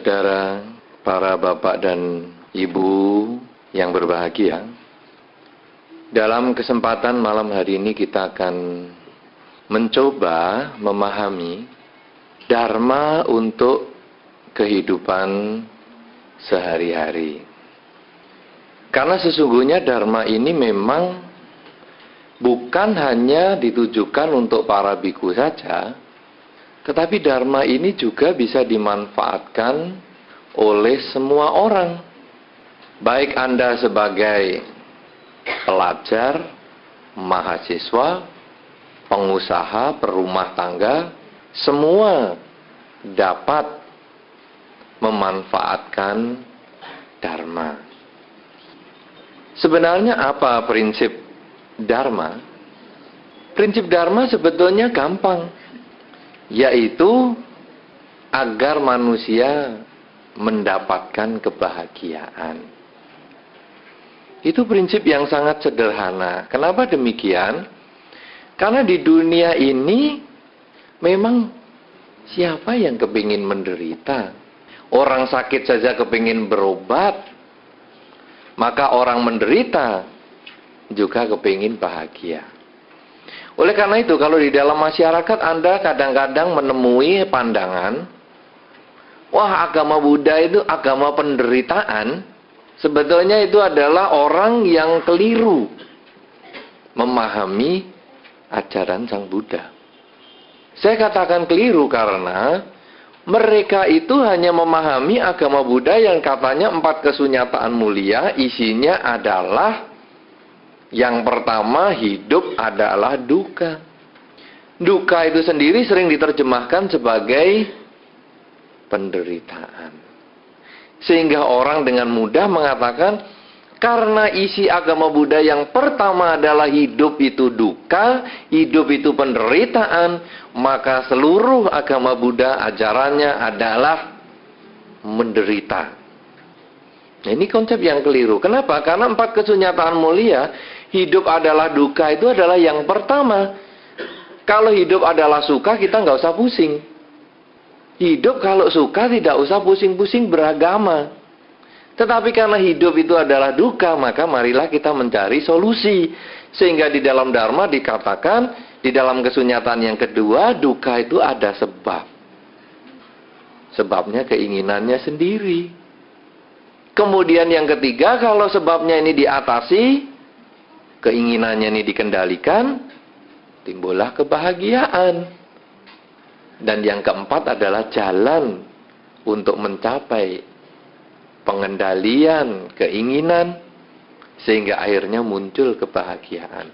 saudara-saudara, para bapak dan ibu yang berbahagia, dalam kesempatan malam hari ini kita akan mencoba memahami Dharma untuk kehidupan sehari-hari. Karena sesungguhnya Dharma ini memang bukan hanya ditujukan untuk para biku saja, tetapi Dharma ini juga bisa dimanfaatkan oleh semua orang. Baik Anda sebagai pelajar, mahasiswa, pengusaha, perumah tangga, semua dapat memanfaatkan Dharma. Sebenarnya apa prinsip Dharma? Prinsip Dharma sebetulnya gampang, yaitu agar manusia mendapatkan kebahagiaan. Itu prinsip yang sangat sederhana. Kenapa demikian? Karena di dunia ini memang siapa yang kepingin menderita? Orang sakit saja kepingin berobat, maka orang menderita juga kepingin bahagia. Oleh karena itu, kalau di dalam masyarakat Anda kadang-kadang menemui pandangan, wah, agama Buddha itu agama penderitaan. Sebetulnya itu adalah orang yang keliru memahami ajaran Sang Buddha. Saya katakan keliru karena mereka itu hanya memahami agama Buddha yang katanya 4 kesunyataan mulia, isinya adalah yang pertama, hidup adalah duka. Duka itu sendiri sering diterjemahkan sebagai penderitaan. Sehingga orang dengan mudah mengatakan, karena isi agama Buddha yang pertama adalah hidup itu duka, hidup itu penderitaan, maka seluruh agama Buddha ajarannya adalah menderita. Nah, ini konsep yang keliru. Kenapa? Karena 4 kesunyataan mulia, hidup adalah duka itu adalah yang pertama. Kalau hidup adalah suka, kita nggak usah pusing. Hidup kalau suka tidak usah pusing-pusing beragama. Tetapi karena hidup itu adalah duka, maka marilah kita mencari solusi. Sehingga di dalam Dharma dikatakan, di dalam kesunyataan yang kedua, duka itu ada sebab. Sebabnya keinginannya sendiri. Kemudian yang ketiga, kalau sebabnya ini diatasi, keinginannya ini dikendalikan, timbullah kebahagiaan. Dan yang keempat adalah jalan untuk mencapai pengendalian keinginan, sehingga akhirnya muncul kebahagiaan.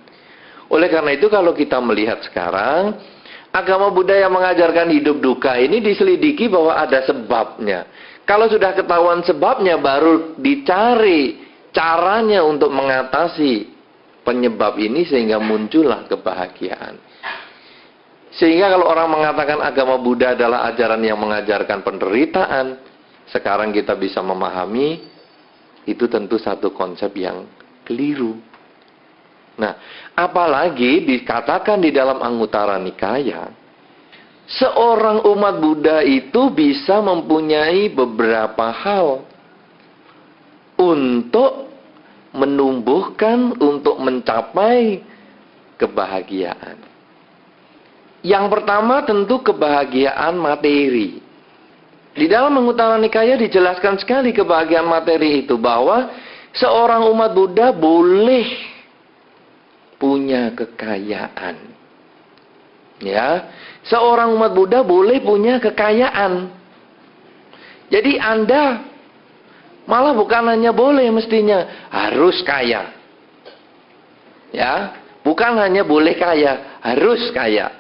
Oleh karena itu, kalau kita melihat sekarang, agama Buddha yang mengajarkan hidup duka ini diselidiki bahwa ada sebabnya. Kalau sudah ketahuan sebabnya, baru dicari caranya untuk mengatasi penyebab ini sehingga muncullah kebahagiaan. Sehingga kalau orang mengatakan agama Buddha adalah ajaran yang mengajarkan penderitaan, sekarang kita bisa memahami itu tentu satu konsep yang keliru. Nah, apalagi dikatakan di dalam Anguttara Nikaya, seorang umat Buddha itu bisa mempunyai beberapa hal untuk menumbuhkan, untuk mencapai kebahagiaan. Yang pertama tentu kebahagiaan materi. Di dalam Anguttara Nikaya dijelaskan sekali kebahagiaan materi itu, bahwa seorang umat Buddha boleh punya kekayaan. Ya, seorang umat Buddha boleh punya kekayaan. Jadi Anda malah bukan hanya boleh, mestinya harus kaya. Ya, bukan hanya boleh kaya, harus kaya.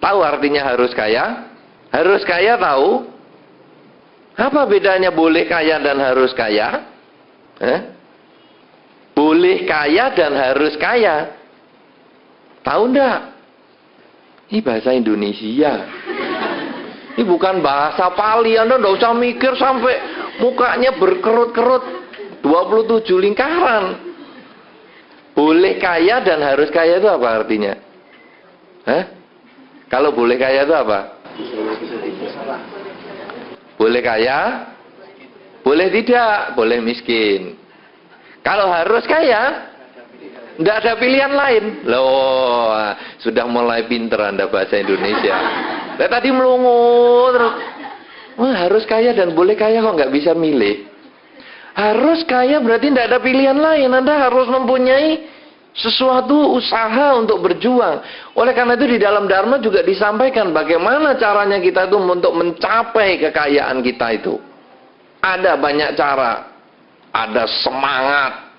Tahu artinya harus kaya? Harus kaya tahu? Apa bedanya boleh kaya dan harus kaya? Boleh kaya dan harus kaya. Tahu enggak? Ini bahasa Indonesia. Ini bukan bahasa Pali. Anda enggak usah mikir sampai mukanya berkerut-kerut 27 lingkaran. Boleh kaya dan harus kaya itu apa artinya? Kalau boleh kaya itu apa? Boleh kaya, boleh tidak, boleh miskin. Kalau harus kaya, tidak ada pilihan lain. Loh, sudah mulai pinter Anda bahasa Indonesia. Tadi melungu terus. Wah, harus kaya dan boleh kaya kok nggak bisa milih. Harus kaya berarti tidak ada pilihan lain. Anda harus mempunyai sesuatu usaha untuk berjuang. Oleh karena itu di dalam Dharma juga disampaikan bagaimana caranya kita itu untuk mencapai kekayaan kita itu. Ada banyak cara. Ada semangat.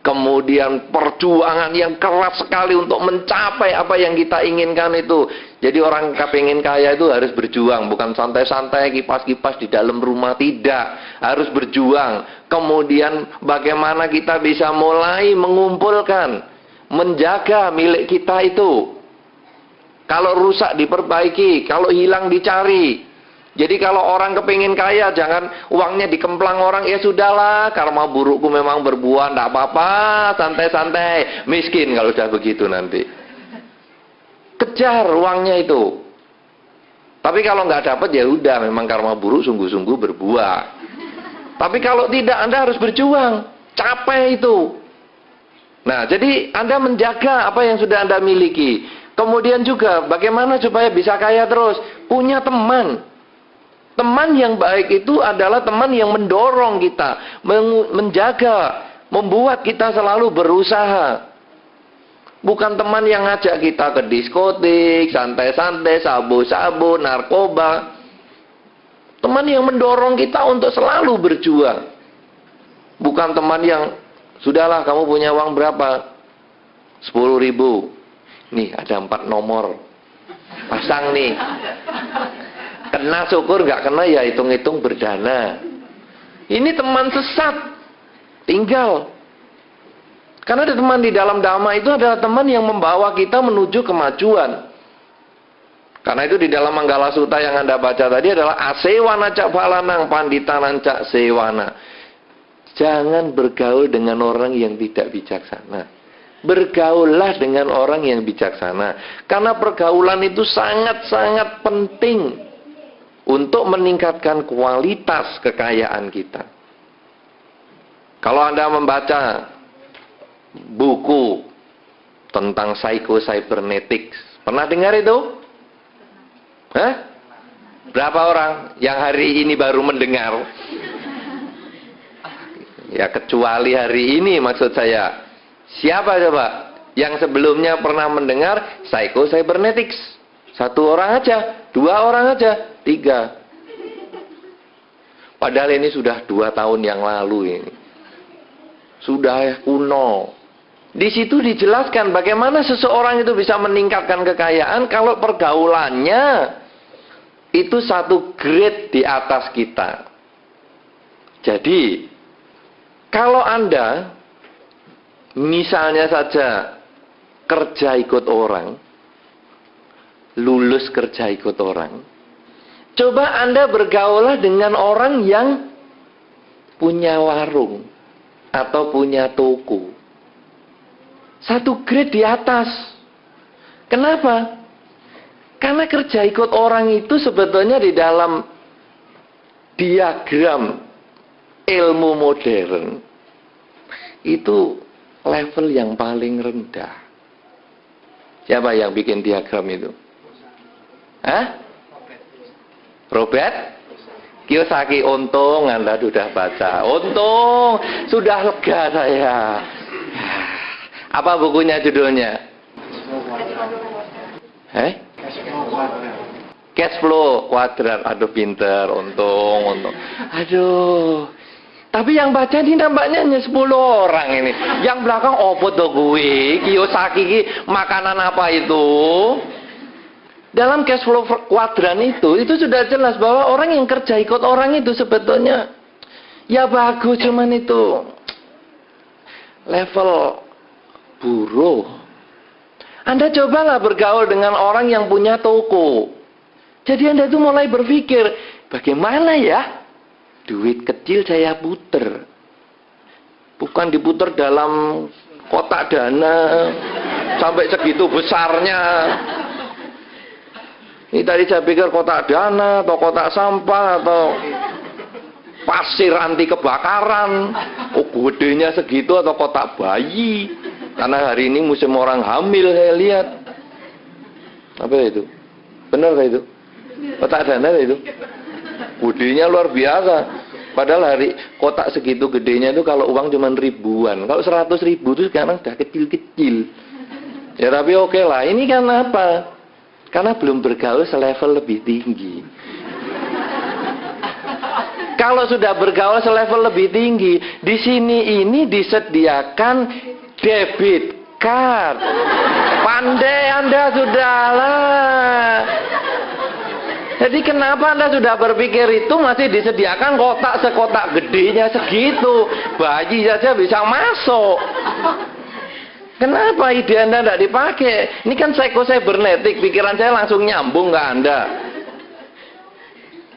Kemudian perjuangan yang keras sekali untuk mencapai apa yang kita inginkan itu. Jadi orang kepingin kaya itu harus berjuang. Bukan santai-santai kipas-kipas di dalam rumah. Tidak. Harus berjuang. Kemudian bagaimana kita bisa mulai mengumpulkan. Menjaga milik kita itu. Kalau rusak diperbaiki. Kalau hilang dicari. Jadi kalau orang kepingin kaya, jangan uangnya dikemplang orang, ya sudahlah, karma burukku memang berbuah, tidak apa-apa, santai-santai. Miskin kalau sudah begitu nanti. Kejar uangnya itu. Tapi kalau nggak dapat ya udah, memang karma buruk sungguh-sungguh berbuah. Tapi kalau tidak, Anda harus berjuang, capai itu. Nah, jadi Anda menjaga apa yang sudah Anda miliki. Kemudian juga bagaimana supaya bisa kaya terus? Punya teman. Teman yang baik itu adalah teman yang mendorong kita, menjaga, membuat kita selalu berusaha. Bukan teman yang ngajak kita ke diskotik, santai-santai, sabu-sabu, narkoba. Teman yang mendorong kita untuk selalu berjuang. Bukan teman yang, sudahlah kamu punya uang berapa? 10.000. Nih ada 4 nomor. Pasang nih. Kena syukur, nggak kena ya hitung-hitung berdana. Ini teman sesat. Tinggal. Karena ada teman di dalam Dhamma itu adalah teman yang membawa kita menuju kemajuan. Karena itu di dalam Manggala Sutta yang Anda baca tadi adalah asewana cak balanang panditanan cak sewana. Jangan bergaul dengan orang yang tidak bijaksana. Bergaullah dengan orang yang bijaksana. Karena pergaulan itu sangat-sangat penting untuk meningkatkan kualitas kekayaan kita. Kalau Anda membaca buku tentang psycho-cybernetics, pernah dengar itu? Hah? Berapa orang yang hari ini baru mendengar? Ya kecuali hari ini maksud saya. Siapa coba yang sebelumnya pernah mendengar psycho-cybernetics? 1 orang aja, 2 orang aja, 3. Padahal ini sudah 2 tahun yang lalu ini. Sudah kuno. Di situ dijelaskan bagaimana seseorang itu bisa meningkatkan kekayaan kalau pergaulannya itu 1 grade di atas kita. Jadi, kalau Anda misalnya saja kerja ikut orang, lulus kerja ikut orang, coba Anda bergaulah dengan orang yang punya warung atau punya toko. 1 grade di atas. Kenapa? Karena kerja ikut orang itu sebetulnya di dalam diagram ilmu modern itu level yang paling rendah. Siapa yang bikin diagram itu? Hah? Robert Kiyosaki. Untung Anda sudah baca. Untung sudah lega saya. Apa bukunya judulnya? Cash flow kuadrat. Aduh pinter. Untung. Aduh. Tapi yang baca ini nampaknya hanya 10 orang ini. Yang belakang opo to gue? Kiyosaki makanan apa itu? Dalam cash flow kuadran itu sudah jelas bahwa orang yang kerja ikut orang itu sebetulnya ya bagus, cuman itu level buruh. Anda cobalah bergaul dengan orang yang punya toko. Jadi Anda itu mulai berpikir, bagaimana ya duit kecil saya puter. Bukan diputer dalam kotak dana sampai segitu besarnya. Ini tadi saya pikir kotak dana atau kotak sampah atau pasir anti kebakaran. Oh, gedenya segitu atau kotak bayi. Karena hari ini musim orang hamil saya lihat. Apa itu? Benar nggak itu? Kotak dana itu? Gedenya luar biasa. Padahal hari kotak segitu gedenya itu kalau uang cuma ribuan. Kalau 100 ribu itu sekarang sudah kecil-kecil. Ya tapi oke lah. Ini kan apa? Karena belum bergaul selevel lebih tinggi. Kalau sudah bergaul selevel lebih tinggi, di sini ini disediakan debit card. Pandai Anda sudahlah. Jadi kenapa Anda sudah berpikir itu masih disediakan kotak sekotak gedenya segitu? Bayi saja bisa masuk. Kenapa ide Anda tidak dipakai? Ini kan psycho-cybernetic, pikiran saya langsung nyambung ke Anda.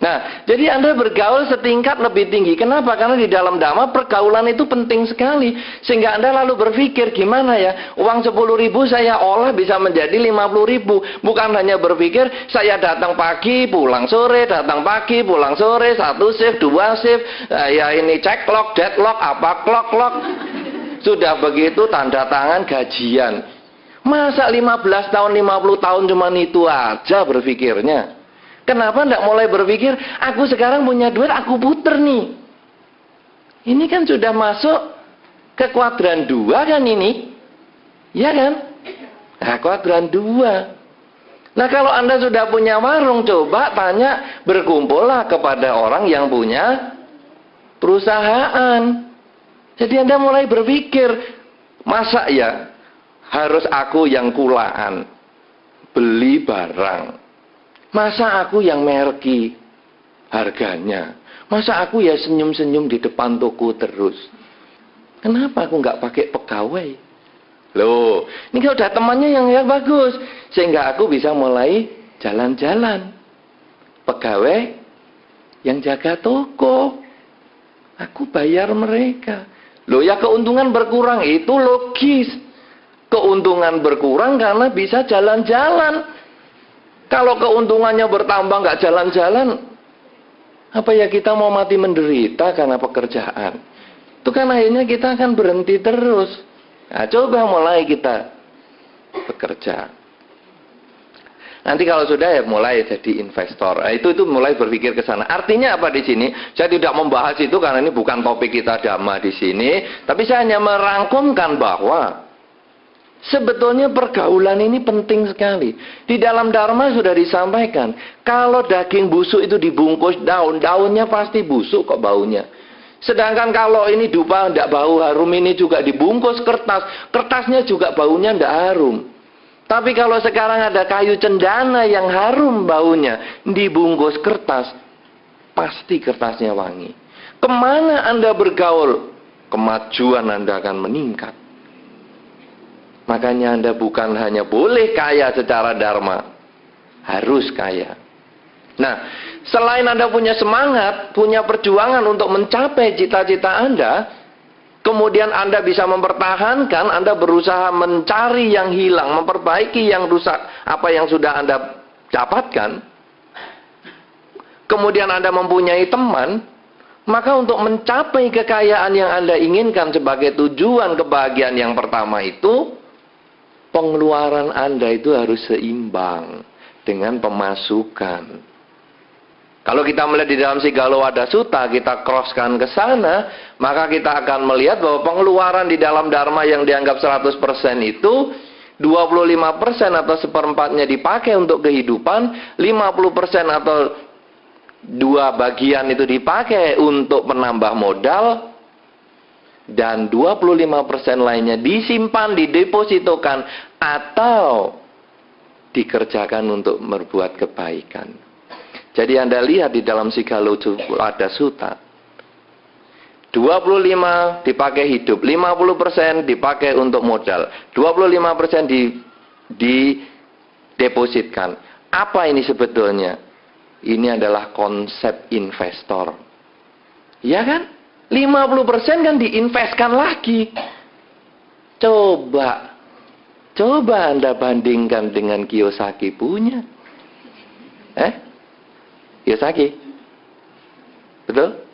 Nah, jadi Anda bergaul setingkat lebih tinggi. Kenapa? Karena di dalam Dhamma pergaulan itu penting sekali. Sehingga Anda lalu berpikir, gimana ya, uang 10.000 saya olah bisa menjadi 50.000. Bukan hanya berpikir, saya datang pagi, pulang sore, datang pagi, pulang sore, 1 shift, 2 shift, ya ini cek log, deadlock, apa clock. Sudah begitu tanda tangan gajian. Masa 15 tahun, 50 tahun cuma itu aja berpikirnya? Kenapa tidak mulai berpikir, aku sekarang punya duit, aku puter nih. Ini kan sudah masuk ke kuadran 2 kan ini? Ya kan? Nah, kuadran 2. Nah, kalau Anda sudah punya warung, coba tanya, berkumpullah kepada orang yang punya perusahaan. Jadi Anda mulai berpikir, masa ya harus aku yang kulaan beli barang? Masa aku yang merki harganya? Masa aku ya senyum-senyum di depan toko terus? Kenapa aku nggak pakai pegawai? Loh, ini kalau udah temannya yang bagus, sehingga aku bisa mulai jalan-jalan. Pegawai yang jaga toko, aku bayar mereka. Loh ya, keuntungan berkurang itu logis. Keuntungan berkurang karena bisa jalan-jalan. Kalau keuntungannya bertambah nggak jalan-jalan, apa ya kita mau mati menderita karena pekerjaan? Itu kan akhirnya kita akan berhenti terus. Nah, coba mulai kita bekerja. Nanti kalau sudah ya mulai jadi investor. Nah, itu mulai berpikir ke sana. Artinya apa di sini? Saya tidak membahas itu karena ini bukan topik kita Dhamma di sini. Tapi saya hanya merangkumkan bahwa sebetulnya pergaulan ini penting sekali. Di dalam Dharma sudah disampaikan, kalau daging busuk itu dibungkus daun, daunnya pasti busuk kok baunya. Sedangkan kalau ini dupa tidak bau harum, ini juga dibungkus kertas, kertasnya juga baunya tidak harum. Tapi kalau sekarang ada kayu cendana yang harum baunya, dibungkus kertas, pasti kertasnya wangi. Kemana Anda bergaul, kemajuan Anda akan meningkat. Makanya Anda bukan hanya boleh kaya secara dharma, harus kaya. Nah, selain Anda punya semangat, punya perjuangan untuk mencapai cita-cita Anda, kemudian Anda bisa mempertahankan, Anda berusaha mencari yang hilang, memperbaiki yang rusak, apa yang sudah Anda dapatkan. Kemudian Anda mempunyai teman, maka untuk mencapai kekayaan yang Anda inginkan sebagai tujuan kebahagiaan yang pertama itu, pengeluaran Anda itu harus seimbang dengan pemasukan. Kalau kita melihat di dalam Sigallowada Sutta, kita crosskan ke sana, maka kita akan melihat bahwa pengeluaran di dalam Dharma yang dianggap 100% itu 25% atau seperempatnya dipakai untuk kehidupan, 50% atau 2 bagian itu dipakai untuk menambah modal, dan 25% lainnya disimpan, didepositokan, atau dikerjakan untuk berbuat kebaikan. Jadi Anda lihat di dalam Sigallowada Sutta, 25 dipakai hidup, 50% dipakai untuk modal, 25% didepositkan. Apa ini sebetulnya? Ini adalah konsep investor. Ya kan? 50% kan diinvestkan lagi. Coba Anda bandingkan dengan Kiyosaki punya. Ya sakit. Betul?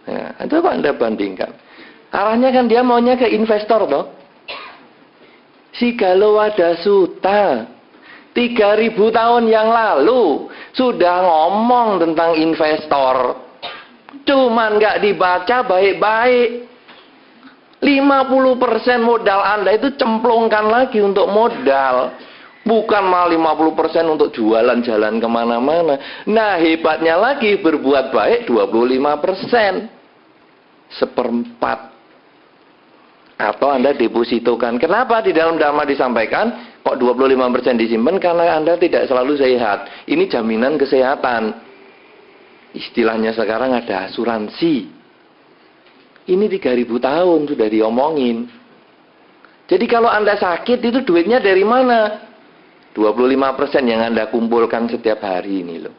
Ya, coba Anda bandingkan. Arahnya kan dia maunya ke investor toh. Si Galuh Wadasuta 3.000 tahun yang lalu sudah ngomong tentang investor. Cuman nggak dibaca baik-baik. 50% modal Anda itu cemplungkan lagi untuk modal. Bukan malah 50% untuk jualan jalan kemana-mana. Nah hebatnya lagi berbuat baik 25%. 1/4. Atau Anda depositokan. Kenapa di dalam Dharma disampaikan kok 25% disimpan? Karena Anda tidak selalu sehat. Ini jaminan kesehatan. Istilahnya sekarang ada asuransi. Ini 3.000 tahun sudah diomongin. Jadi kalau Anda sakit itu duitnya dari mana? 25% yang Anda kumpulkan setiap hari ini loh.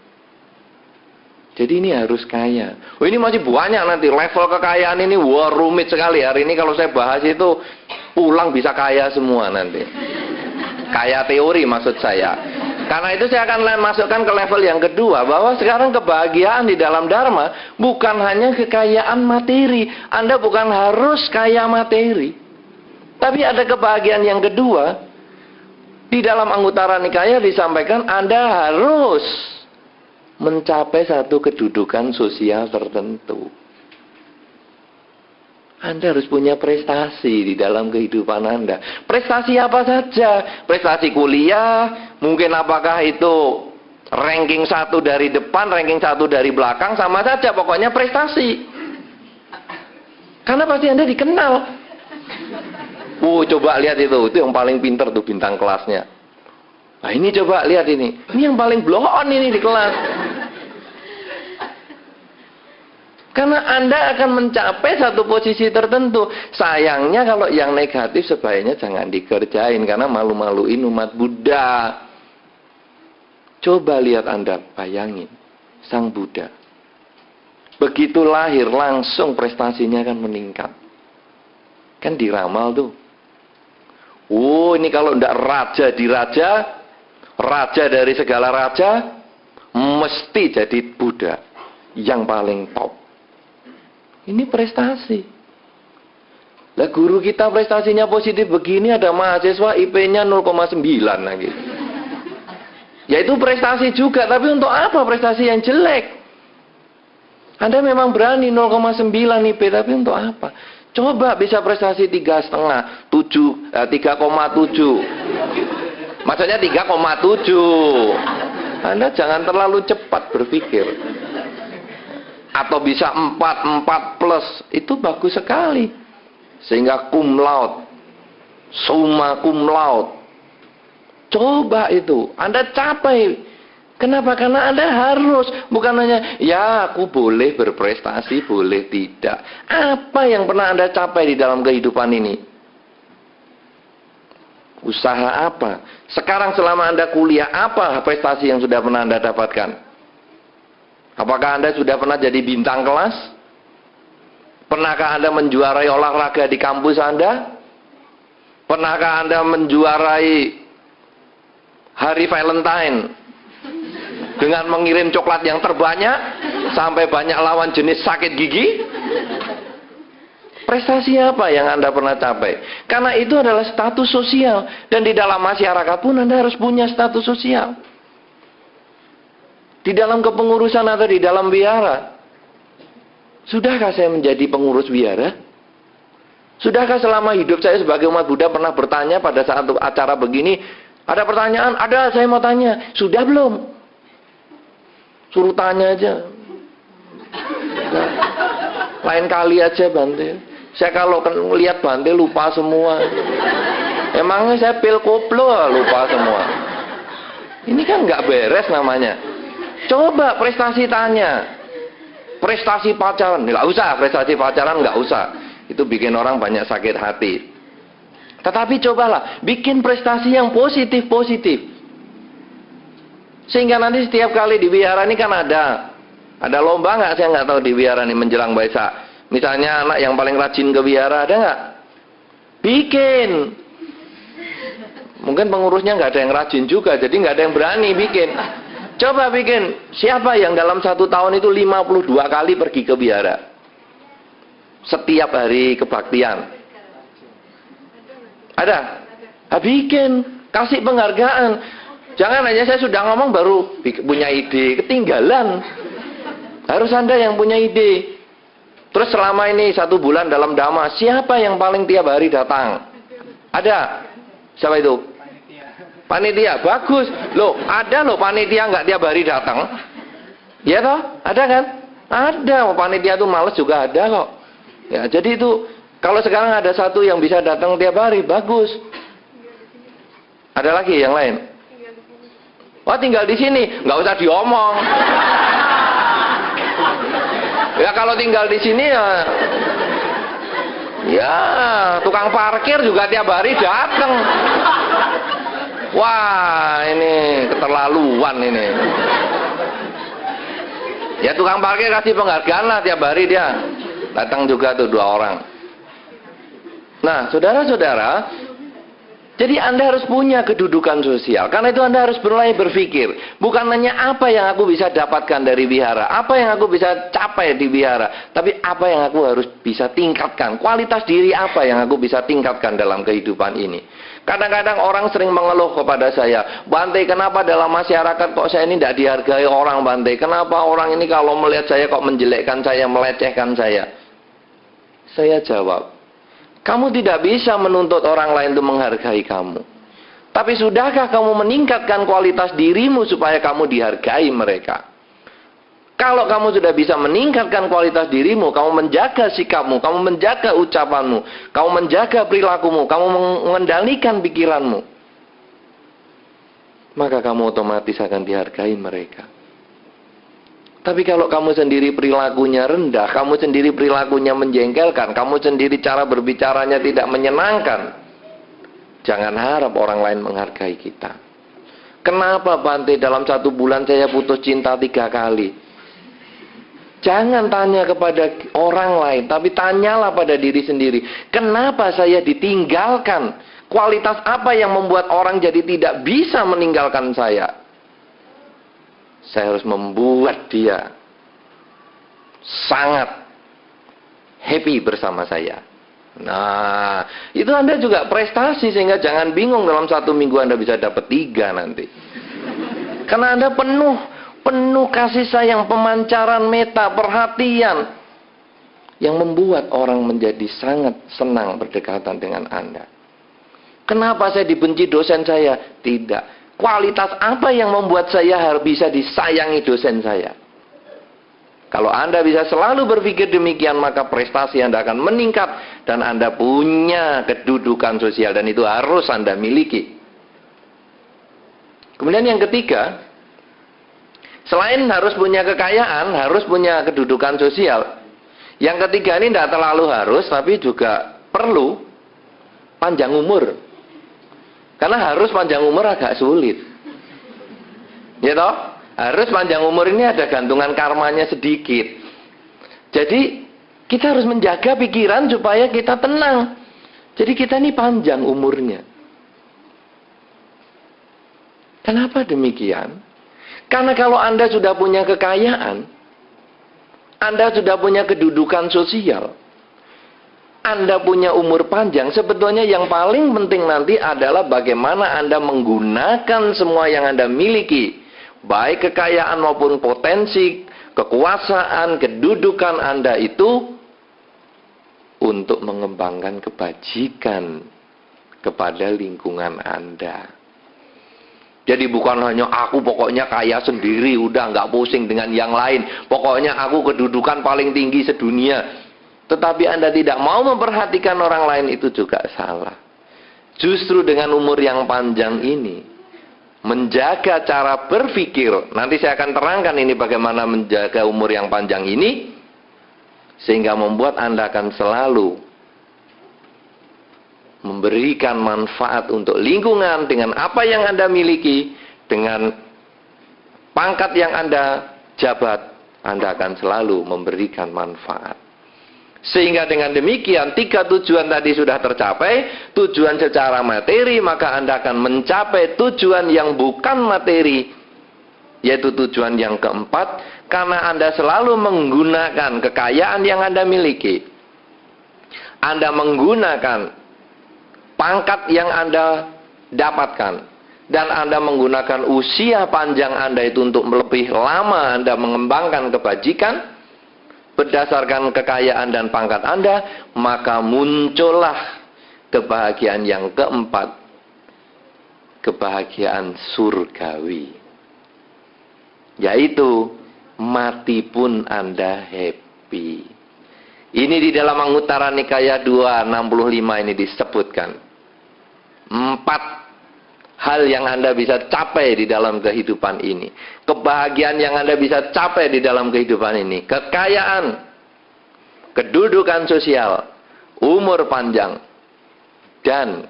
Jadi ini harus kaya. Oh ini masih banyak nanti level kekayaan ini. Wah rumit sekali. Hari ini kalau saya bahas itu pulang bisa kaya semua nanti. Kaya teori maksud saya. Karena itu saya akan masukkan ke level yang kedua. Bahwa sekarang kebahagiaan di dalam Dharma bukan hanya kekayaan materi. Anda bukan harus kaya materi. Tapi ada kebahagiaan yang kedua. Di dalam Anguttara Nikaya disampaikan Anda harus mencapai satu kedudukan sosial tertentu. Anda harus punya prestasi di dalam kehidupan Anda. Prestasi apa saja? Prestasi kuliah, mungkin apakah itu ranking 1 dari depan, ranking 1 dari belakang, sama saja pokoknya prestasi. Karena pasti Anda dikenal. Coba lihat itu yang paling pinter tuh bintang kelasnya. Nah ini coba lihat ini yang paling blow on ini di kelas. Karena Anda akan mencapai satu posisi tertentu. Sayangnya kalau yang negatif sebaiknya jangan dikerjain. Karena malu-maluin umat Buddha. Coba lihat Anda, bayangin. Sang Buddha. Begitu lahir langsung prestasinya akan meningkat. Kan diramal tuh. Ini kalau tidak raja di raja. Raja dari segala raja. Mesti jadi Buddha. Yang paling top. Ini prestasi. Lah guru kita prestasinya positif begini, ada mahasiswa IP-nya 0,9 lagi. Ya itu prestasi juga, tapi untuk apa prestasi yang jelek? Anda memang berani 0,9 IP, tapi untuk apa? Coba bisa prestasi 3,5, 3,7. Maksudnya 3,7. Anda jangan terlalu cepat berpikir. Atau bisa 4 plus, itu bagus sekali. Sehingga cum laude, summa cum laude. Coba itu, Anda capai. Kenapa? Karena Anda harus, bukan hanya, ya aku boleh berprestasi, boleh tidak. Apa yang pernah Anda capai di dalam kehidupan ini? Usaha apa? Sekarang selama Anda kuliah, apa prestasi yang sudah pernah Anda dapatkan? Apakah Anda sudah pernah jadi bintang kelas? Pernahkah Anda menjuarai olahraga di kampus Anda? Pernahkah Anda menjuarai hari Valentine dengan mengirim coklat yang terbanyak sampai banyak lawan jenis sakit gigi? Prestasi apa yang Anda pernah capai? Karena itu adalah status sosial. Dan di dalam masyarakat pun Anda harus punya status sosial. Di dalam kepengurusan atau di dalam wihara. Sudahkah saya menjadi pengurus wihara? Sudahkah selama hidup saya sebagai umat Buddha pernah bertanya pada saat acara begini? Ada pertanyaan? Ada, saya mau tanya. Sudah belum? Suruh tanya aja. Nah, lain kali aja Bante. Saya kalau lihat Bante lupa semua. Emangnya saya pil koplo lupa semua. Ini kan nggak beres namanya. Coba prestasi tanya. Prestasi pacaran, nggak usah. Prestasi pacaran nggak usah. Itu bikin orang banyak sakit hati. Tetapi cobalah bikin prestasi yang positif-positif. Sehingga nanti setiap kali di wihara ini kan ada lomba nggak? Saya nggak tahu di wihara ini menjelang Waisak. Misalnya anak yang paling rajin ke wihara ada nggak? Bikin. Mungkin pengurusnya nggak ada yang rajin juga, jadi nggak ada yang berani bikin. Coba bikin, siapa yang dalam 1 tahun itu 52 kali pergi ke wihara? Setiap hari kebaktian. Ada? Bikin, kasih penghargaan. Jangan hanya saya sudah ngomong baru punya ide, ketinggalan. Harus Anda yang punya ide. Terus selama ini 1 bulan dalam Dhamma, siapa yang paling tiap hari datang? Ada? Siapa itu? Panitia. Bagus. Loh, ada loh panitia nggak tiap hari datang. Ya toh? Ada kan? Ada. Panitia itu males juga ada kok. Ya, jadi itu kalau sekarang ada 1 yang bisa datang tiap hari, bagus. Ada lagi yang lain? Wah, tinggal di sini, nggak usah diomong. Ya kalau tinggal di sini ya tukang parkir juga tiap hari datang. Wah, ini keterlaluan ini. Ya tukang parkir kasih penghargaan lah, tiap hari dia datang juga tuh 2 orang. Nah, saudara-saudara, jadi Anda harus punya kedudukan sosial. Karena itu Anda harus mulai berpikir, bukan hanya apa yang aku bisa dapatkan dari wihara, apa yang aku bisa capai di wihara, tapi apa yang aku harus bisa tingkatkan, kualitas diri apa yang aku bisa tingkatkan dalam kehidupan ini. Kadang-kadang orang sering mengeluh kepada saya, Bante, kenapa dalam masyarakat kok saya ini tidak dihargai orang, Bante? Kenapa orang ini kalau melihat saya kok menjelekkan saya, melecehkan saya? Saya jawab, kamu tidak bisa menuntut orang lain untuk menghargai kamu. Tapi sudahkah kamu meningkatkan kualitas dirimu supaya kamu dihargai mereka? Kalau kamu sudah bisa meningkatkan kualitas dirimu, kamu menjaga sikapmu, kamu menjaga ucapanmu, kamu menjaga perilakumu, kamu mengendalikan pikiranmu, maka kamu otomatis akan dihargai mereka. Tapi kalau kamu sendiri perilakunya rendah, kamu sendiri perilakunya menjengkelkan, kamu sendiri cara berbicaranya tidak menyenangkan, jangan harap orang lain menghargai kita. Kenapa Bante dalam 1 bulan saya putus cinta 3 kali? Jangan tanya kepada orang lain, tapi tanyalah pada diri sendiri. Kenapa saya ditinggalkan? Kualitas apa yang membuat orang jadi tidak bisa meninggalkan saya? Saya harus membuat dia sangat happy bersama saya. Nah, itu Anda juga prestasi, sehingga jangan bingung dalam 1 minggu Anda bisa dapat 3 nanti. Karena Anda penuh kasih sayang, pemancaran meta, perhatian yang membuat orang menjadi sangat senang berdekatan dengan Anda. Kenapa saya dibenci dosen saya? Tidak. Kualitas apa yang membuat saya harus bisa disayangi dosen saya? Kalau Anda bisa selalu berpikir demikian, maka prestasi Anda akan meningkat dan Anda punya kedudukan sosial, dan itu harus Anda miliki. Kemudian yang ketiga, selain harus punya kekayaan, harus punya kedudukan sosial. Yang ketiga ini tidak terlalu harus, tapi juga perlu panjang umur. Karena harus panjang umur agak sulit. Ya toh? Harus panjang umur ini ada gantungan karmanya sedikit. Jadi kita harus menjaga pikiran supaya kita tenang. Jadi kita ini panjang umurnya. Kenapa demikian? Karena kalau Anda sudah punya kekayaan, Anda sudah punya kedudukan sosial, Anda punya umur panjang, sebetulnya yang paling penting nanti adalah bagaimana Anda menggunakan semua yang Anda miliki, baik kekayaan maupun potensi, kekuasaan, kedudukan Anda itu untuk mengembangkan kebajikan kepada lingkungan Anda. Jadi bukan hanya aku pokoknya kaya sendiri, udah nggak pusing dengan yang lain, pokoknya aku kedudukan paling tinggi sedunia. Tetapi Anda tidak mau memperhatikan orang lain, itu juga salah. Justru dengan umur yang panjang ini, menjaga cara berpikir, nanti saya akan terangkan ini bagaimana menjaga umur yang panjang ini, sehingga membuat Anda akan selalu memberikan manfaat untuk lingkungan dengan apa yang Anda miliki, dengan pangkat yang Anda jabat, Anda akan selalu memberikan manfaat. Sehingga dengan demikian 3 tujuan tadi sudah tercapai. Tujuan secara materi, maka Anda akan mencapai tujuan yang bukan materi, yaitu tujuan yang keempat, karena Anda selalu menggunakan kekayaan yang Anda miliki. Anda menggunakan pangkat yang Anda dapatkan, dan Anda menggunakan usia panjang Anda itu untuk lebih lama Anda mengembangkan kebajikan berdasarkan kekayaan dan pangkat Anda, maka muncullah kebahagiaan yang keempat, kebahagiaan surgawi, yaitu mati pun Anda happy. Ini di dalam Anguttara Nikaya 265 ini disebutkan 4 hal yang Anda bisa capai di dalam kehidupan ini. Kebahagiaan yang Anda bisa capai di dalam kehidupan ini. Kekayaan, kedudukan sosial, umur panjang, dan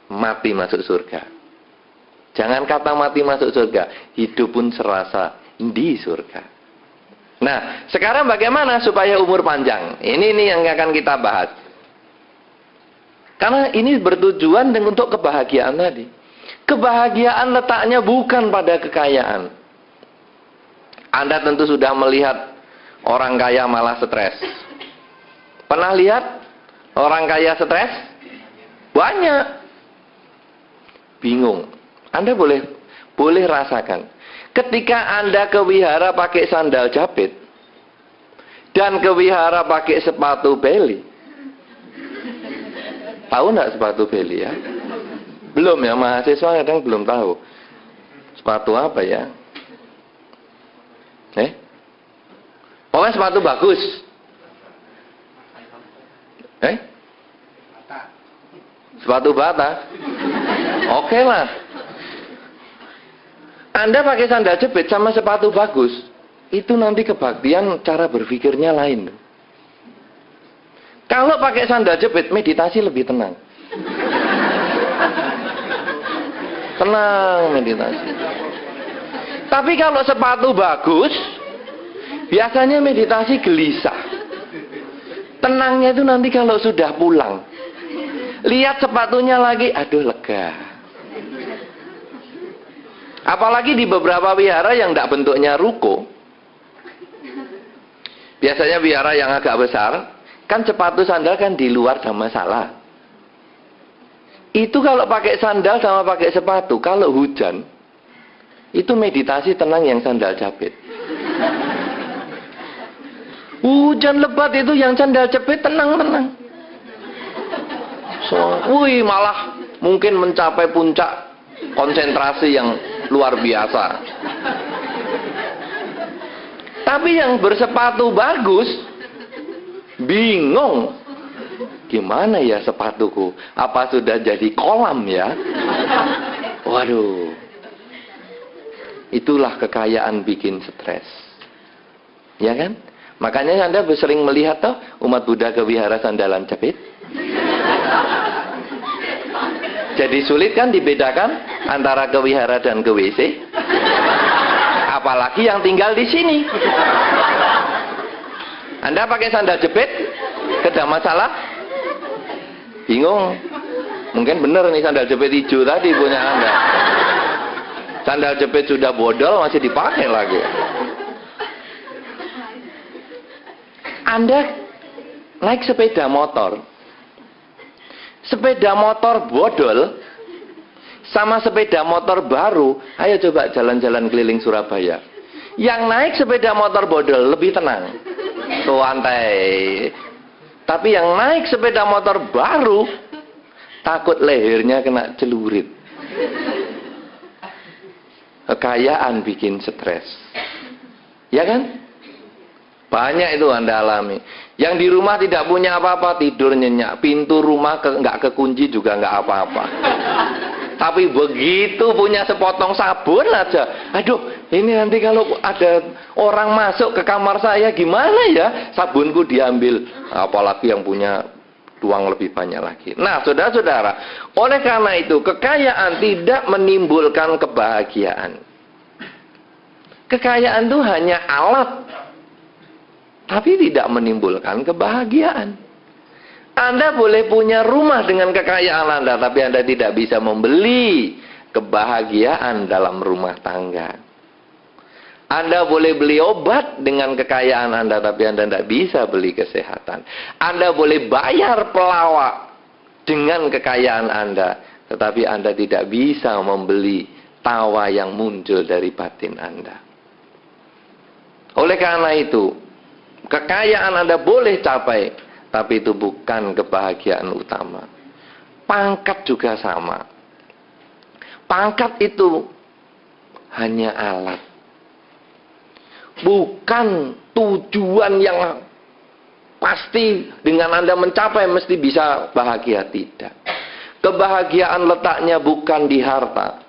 mati masuk surga. Jangan kata mati masuk surga, hidup pun serasa di surga. Nah, sekarang bagaimana supaya umur panjang? Ini yang akan kita bahas. Karena ini bertujuan untuk kebahagiaan tadi. Kebahagiaan letaknya bukan pada kekayaan. Anda tentu sudah melihat orang kaya malah stres. Pernah lihat orang kaya stres? Banyak. Bingung. Anda boleh rasakan. Ketika Anda ke wihara pakai sandal jepit dan ke wihara pakai sepatu beli. Tahu nggak sepatu beli ya? Belum ya, mahasiswa kadang belum tahu. Sepatu apa ya? Pokoknya sepatu bagus. Sepatu bata. Oke lah. Anda pakai sandal jepit sama sepatu bagus, itu nanti kebaktian cara berpikirnya lain. Kalau pakai sandal jepit, meditasi lebih tenang. Tenang meditasi. Tapi kalau sepatu bagus, biasanya meditasi gelisah. Tenangnya itu nanti kalau sudah pulang. Lihat sepatunya lagi, aduh lega. Apalagi di beberapa wihara yang tidak bentuknya ruko. Biasanya wihara yang agak besar, kan sepatu sandal kan di luar sama masalah. Itu kalau pakai sandal sama pakai sepatu, kalau hujan, itu meditasi tenang yang sandal jepit. Hujan lebat itu yang sandal jepit tenang-tenang. Malah mungkin mencapai puncak konsentrasi yang luar biasa. Tapi yang bersepatu bagus bingung, gimana ya sepatuku? Apa sudah jadi kolam ya? Waduh. Itulah kekayaan bikin stres. Ya kan? Makanya Anda sering melihat toh umat Buddha ke wihara sandalan jepit. Jadi sulit kan dibedakan antara ke wihara dan ke WC? Apalagi yang tinggal di sini. Anda pakai sandal jepit, tidak masalah? Bingung. Mungkin benar nih sandal jepit hijau tadi punya Anda. Sandal jepit sudah bodol masih dipakai lagi. Anda naik sepeda motor. Sepeda motor bodol sama sepeda motor baru, ayo coba jalan-jalan keliling Surabaya. Yang naik sepeda motor bodol lebih tenang, santai. Tapi yang naik sepeda motor baru takut lehernya kena celurit. Kekayaan bikin stres, ya kan? Banyak itu Anda alami. Yang di rumah tidak punya apa-apa, tidur nyenyak. Pintu rumah nggak kekunci juga nggak apa-apa. Tapi begitu punya sepotong sabun aja, aduh, ini nanti kalau ada orang masuk ke kamar saya gimana ya? Sabunku diambil. Apalagi yang punya uang lebih banyak lagi. Nah, saudara-saudara, oleh karena itu kekayaan tidak menimbulkan kebahagiaan. Kekayaan itu hanya alat, tapi tidak menimbulkan kebahagiaan. Anda boleh punya rumah dengan kekayaan Anda, tapi Anda tidak bisa membeli kebahagiaan dalam rumah tangga. Anda boleh beli obat dengan kekayaan Anda, tapi Anda tidak bisa beli kesehatan. Anda boleh bayar pelawak dengan kekayaan Anda, tetapi Anda tidak bisa membeli tawa yang muncul dari batin Anda. Oleh karena itu, kekayaan Anda boleh capai, tapi itu bukan kebahagiaan utama. Pangkat juga sama. Pangkat itu hanya alat, bukan tujuan yang pasti dengan Anda mencapai mesti bisa bahagia. Tidak. Kebahagiaan letaknya bukan di harta.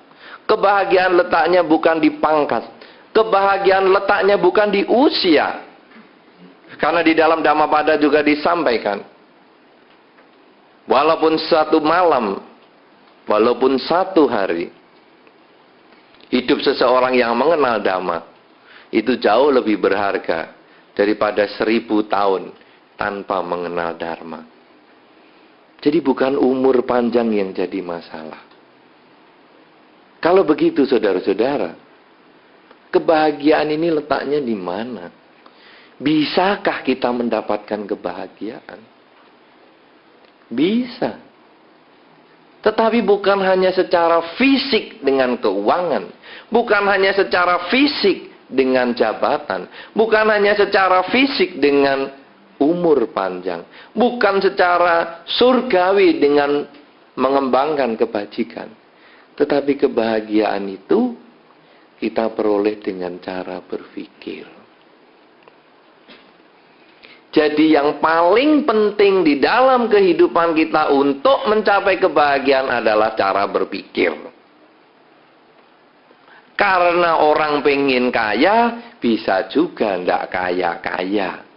Kebahagiaan letaknya bukan di pangkat. Kebahagiaan letaknya bukan di usia. Karena di dalam Dhammapada juga disampaikan, walaupun satu malam, walaupun satu hari, hidup seseorang yang mengenal Dhamma itu jauh lebih berharga daripada 1000 tahun tanpa mengenal Dharma. Jadi bukan umur panjang yang jadi masalah. Kalau begitu saudara-saudara, kebahagiaan ini letaknya di mana? Bisakah kita mendapatkan kebahagiaan? Bisa. Tetapi bukan hanya secara fisik dengan keuangan, bukan hanya secara fisik dengan jabatan, bukan hanya secara fisik dengan umur panjang, bukan secara surgawi dengan mengembangkan kebajikan. Tetapi kebahagiaan itu kita peroleh dengan cara berpikir. Jadi yang paling penting di dalam kehidupan kita untuk mencapai kebahagiaan adalah cara berpikir. Karena orang pengen kaya, bisa juga ndak kaya-kaya.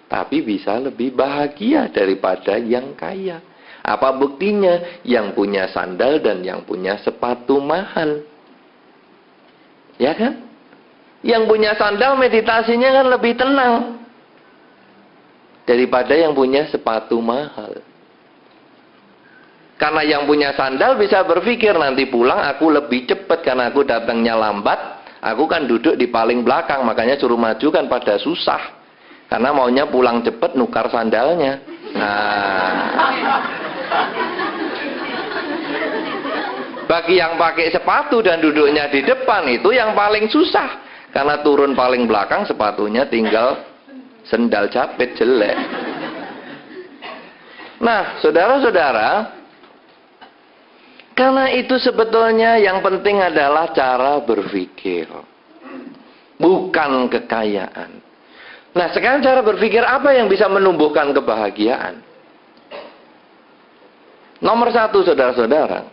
Tapi bisa lebih bahagia daripada yang kaya. Apa buktinya? Yang punya sandal dan yang punya sepatu mahal. Ya kan? Yang punya sandal meditasinya kan lebih tenang daripada yang punya sepatu mahal. Karena yang punya sandal bisa berpikir, nanti pulang aku lebih cepat karena aku datangnya lambat, aku kan duduk di paling belakang, makanya suruh maju kan pada susah. Karena maunya pulang cepat nukar sandalnya. Nah, bagi yang pakai sepatu dan duduknya di depan itu yang paling susah. Karena turun paling belakang sepatunya tinggal sendal capit jelek. Nah, saudara-saudara, karena itu sebetulnya yang penting adalah cara berpikir, bukan kekayaan. Nah, sekarang cara berpikir apa yang bisa menumbuhkan kebahagiaan? Nomor 1, saudara-saudara,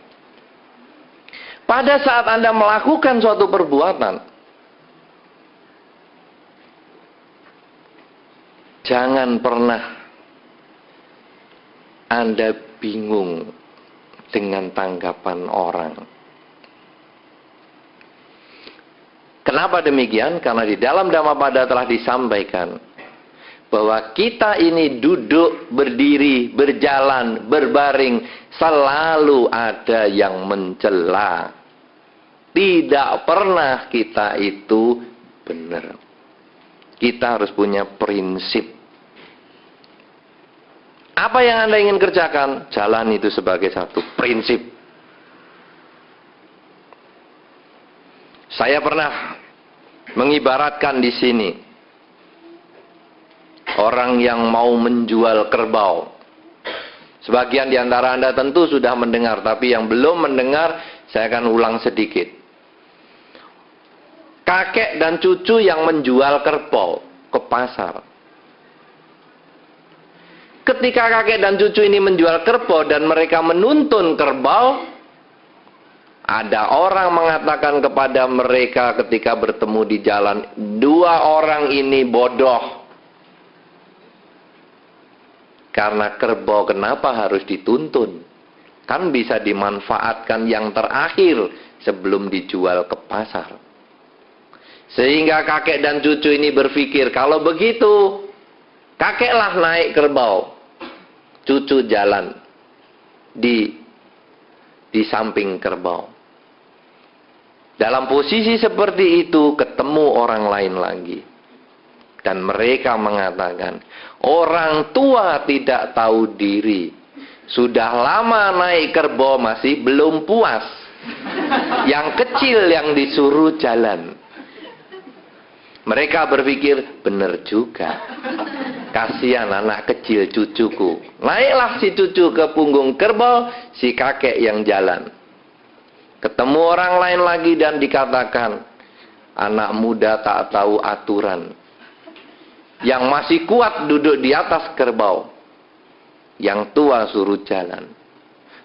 pada saat Anda melakukan suatu perbuatan, jangan pernah Anda bingung dengan tanggapan orang. Kenapa demikian? Karena di dalam Dhammapada telah disampaikan bahwa kita ini duduk, berdiri, berjalan, berbaring, selalu ada yang mencela. Tidak pernah kita itu benar. Kita harus punya prinsip. Apa yang Anda ingin kerjakan, jalan itu sebagai satu prinsip. Saya pernah mengibaratkan di sini orang yang mau menjual kerbau. Sebagian di antara Anda tentu sudah mendengar, tapi yang belum mendengar, saya akan ulang sedikit. Kakek dan cucu yang menjual kerbau ke pasar. Ketika kakek dan cucu ini menjual kerbau dan mereka menuntun kerbau, ada orang mengatakan kepada mereka ketika bertemu di jalan, 2 orang ini bodoh. Karena kerbau kenapa harus dituntun? Kan bisa dimanfaatkan yang terakhir sebelum dijual ke pasar. Sehingga kakek dan cucu ini berpikir, kalau begitu, kakeklah naik kerbau. Cucu jalan di samping kerbau. Dalam posisi seperti itu ketemu orang lain lagi. Dan mereka mengatakan, orang tua tidak tahu diri. Sudah lama naik kerbau masih belum puas. Yang kecil yang disuruh jalan. Mereka berpikir, benar juga. Kasihan anak kecil cucuku. Naiklah si cucu ke punggung kerbau, si kakek yang jalan. Ketemu orang lain lagi dan dikatakan, anak muda tak tahu aturan. Yang masih kuat duduk di atas kerbau. Yang tua suruh jalan.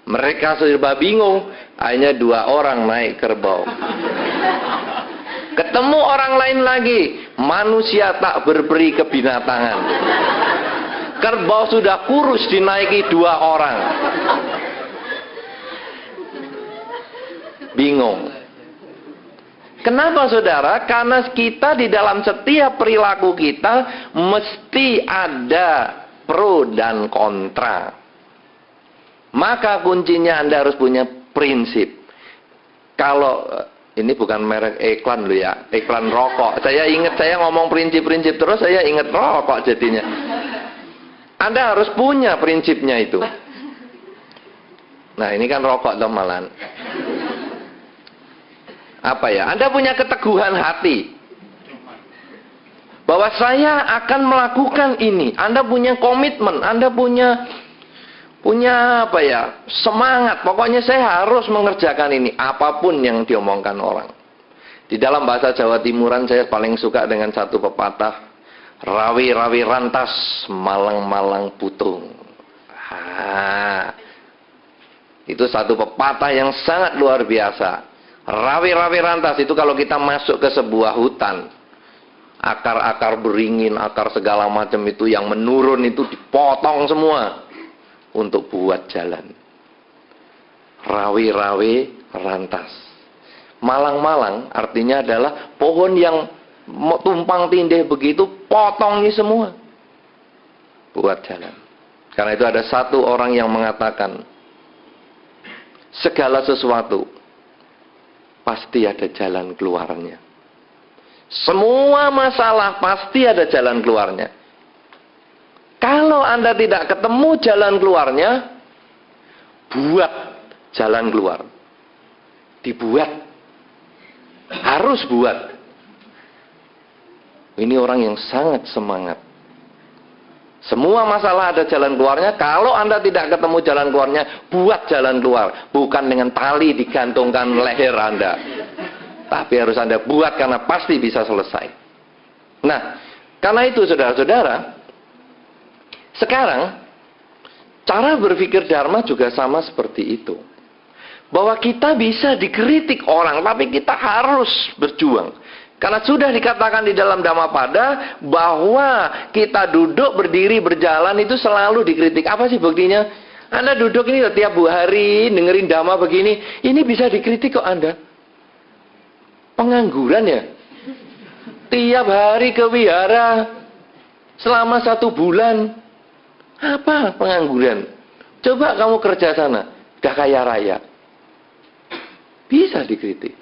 Mereka serba bingung, hanya 2 orang naik kerbau. Ketemu orang lain lagi, manusia tak berperi kebinatangan. Kerbau sudah kurus dinaiki 2 orang. Bingung. Kenapa saudara? Karena kita di dalam setiap perilaku kita mesti ada pro dan kontra. Maka kuncinya Anda harus punya prinsip. Kalau ini bukan merek iklan loh ya, iklan rokok. Saya ingat saya ngomong prinsip-prinsip terus saya ingat rokok jadinya. Anda harus punya prinsipnya itu. Nah, ini kan rokok tomalan. Apa ya? Anda punya keteguhan hati bahwa saya akan melakukan ini. Anda punya komitmen, Anda punya apa ya? Semangat. Pokoknya saya harus mengerjakan ini apapun yang diomongkan orang. Di dalam bahasa Jawa Timuran saya paling suka dengan satu pepatah, rawi-rawi rantas, malang-malang putung. Itu satu pepatah yang sangat luar biasa. Rawi-rawi rantas itu kalau kita masuk ke sebuah hutan, akar-akar beringin, akar segala macam itu yang menurun itu dipotong semua untuk buat jalan. Rawi-rawi rantas. Malang-malang artinya adalah pohon yang tumpang tindih begitu, potongnya semua buat jalan. Karena itu ada satu orang yang mengatakan, segala sesuatu pasti ada jalan keluarnya. Semua masalah pasti ada jalan keluarnya. Kalau Anda tidak ketemu jalan keluarnya, buat jalan keluar. Dibuat. Harus buat. Ini orang yang sangat semangat. Semua masalah ada jalan keluarnya. Kalau Anda tidak ketemu jalan keluarnya, buat jalan keluar. Bukan dengan tali digantungkan leher Anda. Tapi harus Anda buat karena pasti bisa selesai. Nah, karena itu saudara-saudara, sekarang cara berpikir Dharma juga sama seperti itu. Bahwa kita bisa dikritik orang, tapi kita harus berjuang. Karena sudah dikatakan di dalam Dhammapada bahwa kita duduk, berdiri, berjalan itu selalu dikritik. Apa sih buktinya? Anda duduk ini tiap hari dengerin Dhamma begini, ini bisa dikritik kok Anda. Pengangguran ya? Tiap hari ke wihara selama 1 bulan. Apa pengangguran? Coba kamu kerja sana, udah kaya raya. Bisa dikritik.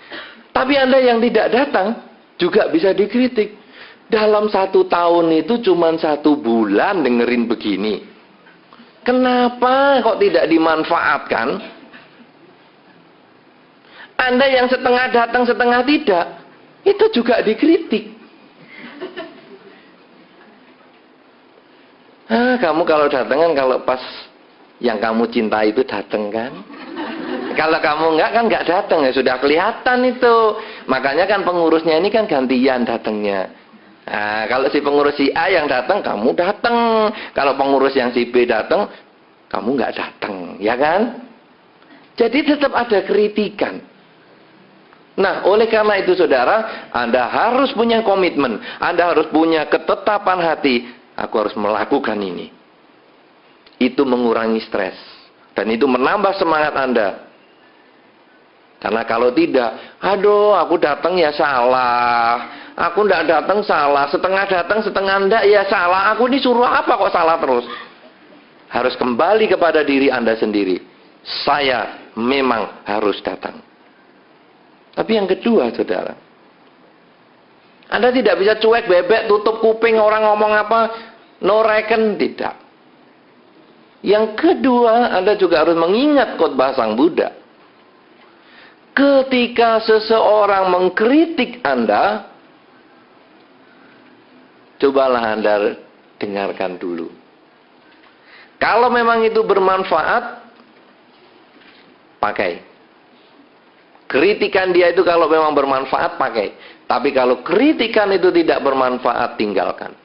Tapi Anda yang tidak datang juga bisa dikritik. Dalam 1 tahun itu cuma 1 bulan dengerin begini. Kenapa kok tidak dimanfaatkan? Anda yang setengah datang setengah tidak, itu juga dikritik. Kamu kalau datang kan kalau pas yang kamu cintai itu datang kan? Kalau kamu enggak kan enggak datang ya sudah kelihatan itu. Makanya kan pengurusnya ini kan gantian datangnya. Nah, kalau si pengurus si A yang datang, kamu datang. Kalau pengurus yang si B datang, kamu enggak datang, ya kan? Jadi tetap ada kritikan. Nah, oleh karena itu saudara, Anda harus punya komitmen. Anda harus punya ketetapan hati. Aku harus melakukan ini. Itu mengurangi stres. Dan itu menambah semangat Anda. Karena kalau tidak, aduh aku datang ya salah. Aku tidak datang salah. Setengah datang, setengah enggak ya salah. Aku disuruh apa kok salah terus? Harus kembali kepada diri Anda sendiri. Saya memang harus datang. Tapi yang kedua, saudara, Anda tidak bisa cuek bebek, tutup kuping orang ngomong apa, no reckon, tidak. Yang kedua, Anda juga harus mengingat khotbah Sang Buddha. Ketika seseorang mengkritik Anda, cobalah Anda dengarkan dulu. Kalau memang itu bermanfaat, pakai. Kritikan dia itu kalau memang bermanfaat, pakai. Tapi kalau kritikan itu tidak bermanfaat, tinggalkan.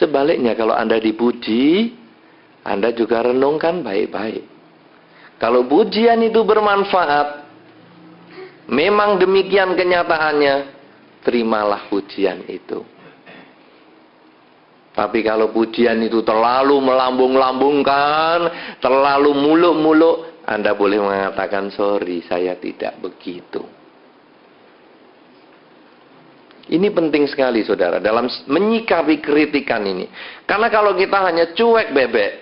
Sebaliknya, kalau Anda dipuji, Anda juga renungkan baik-baik. Kalau pujian itu bermanfaat, memang demikian kenyataannya, terimalah pujian itu. Tapi kalau pujian itu terlalu melambung-lambungkan, terlalu muluk-muluk, Anda boleh mengatakan, sorry, saya tidak begitu. Ini penting sekali, saudara, dalam menyikapi kritikan ini. Karena kalau kita hanya cuek bebek,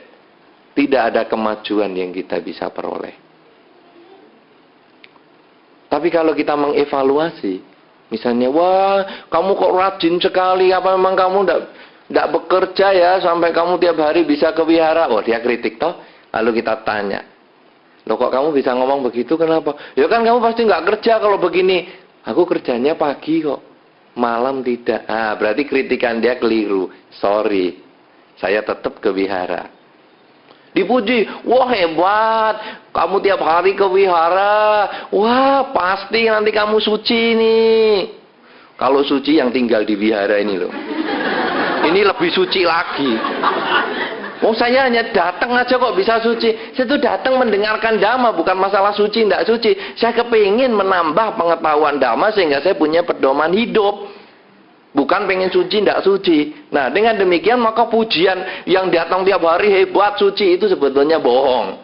tidak ada kemajuan yang kita bisa peroleh. Tapi kalau kita mengevaluasi, misalnya, wah, kamu kok rajin sekali, apa memang kamu tidak bekerja ya, sampai kamu tiap hari bisa ke wihara? Oh, dia kritik toh. Lalu kita tanya, loh kok kamu bisa ngomong begitu, kenapa? Ya kan kamu pasti nggak kerja kalau begini. Aku kerjanya pagi kok, malam tidak. Ah, berarti kritikan dia keliru. Sorry, saya tetap ke wihara. Dipuji, wah hebat, kamu tiap hari ke wihara, wah pasti nanti kamu suci nih. Kalau suci yang tinggal di wihara ini loh, ini lebih suci lagi. Oh, saya hanya datang aja kok bisa suci. Saya tuh datang mendengarkan dhamma, bukan masalah suci tidak suci. Saya kepingin menambah pengetahuan dhamma sehingga saya punya pedoman hidup. Bukan pengen suci, tidak suci. Nah, dengan demikian maka pujian yang datang tiap hari hebat, suci, itu sebetulnya bohong.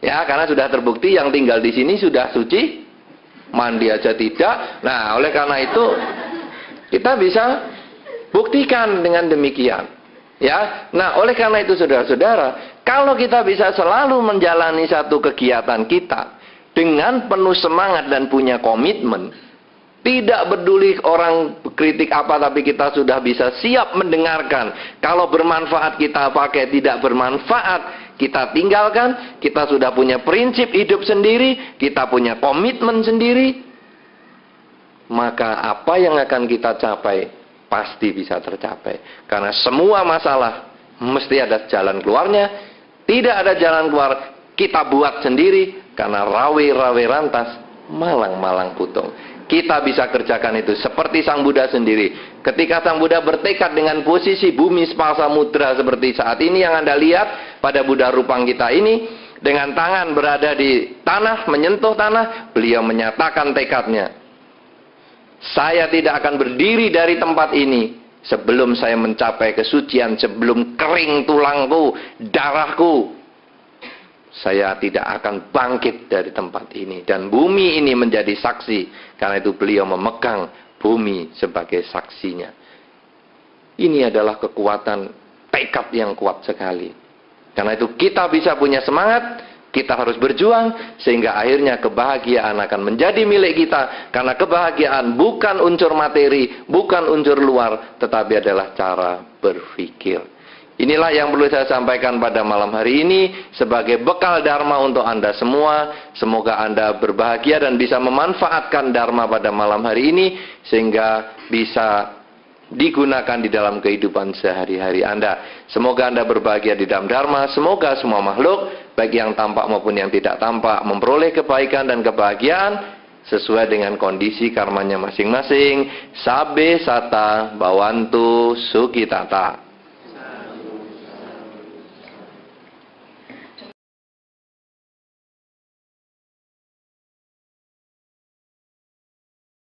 Ya, karena sudah terbukti yang tinggal di sini sudah suci, mandi aja tidak. Nah, oleh karena itu kita bisa buktikan dengan demikian. Ya, nah oleh karena itu saudara-saudara, kalau kita bisa selalu menjalani satu kegiatan kita dengan penuh semangat dan punya komitmen, tidak peduli orang kritik apa, tapi kita sudah bisa siap mendengarkan. Kalau bermanfaat kita pakai, tidak bermanfaat kita tinggalkan. Kita sudah punya prinsip hidup sendiri, kita punya komitmen sendiri. Maka apa yang akan kita capai pasti bisa tercapai. Karena semua masalah mesti ada jalan keluarnya. Tidak ada jalan keluar, kita buat sendiri. Karena rawe-rawe rantas, malang-malang putung. Kita bisa kerjakan itu seperti Sang Buddha sendiri. Ketika Sang Buddha bertekad dengan posisi bumi spasa mudra seperti saat ini yang Anda lihat pada Buddha Rupang kita ini, dengan tangan berada di tanah, menyentuh tanah, beliau menyatakan tekadnya. Saya tidak akan berdiri dari tempat ini sebelum saya mencapai kesucian, sebelum kering tulangku, darahku. Saya tidak akan bangkit dari tempat ini. Dan bumi ini menjadi saksi. Karena itu beliau memegang bumi sebagai saksinya. Ini adalah kekuatan tekad yang kuat sekali. Karena itu kita bisa punya semangat. Kita harus berjuang. Sehingga akhirnya kebahagiaan akan menjadi milik kita. Karena kebahagiaan bukan unsur materi, bukan unsur luar, tetapi adalah cara berpikir. Inilah yang perlu saya sampaikan pada malam hari ini sebagai bekal Dharma untuk Anda semua. Semoga Anda berbahagia dan bisa memanfaatkan Dharma pada malam hari ini sehingga bisa digunakan di dalam kehidupan sehari-hari Anda. Semoga Anda berbahagia di dalam Dharma. Semoga semua makhluk, baik yang tampak maupun yang tidak tampak, memperoleh kebaikan dan kebahagiaan sesuai dengan kondisi karmanya masing-masing. Sabe sata bawantu sukitata.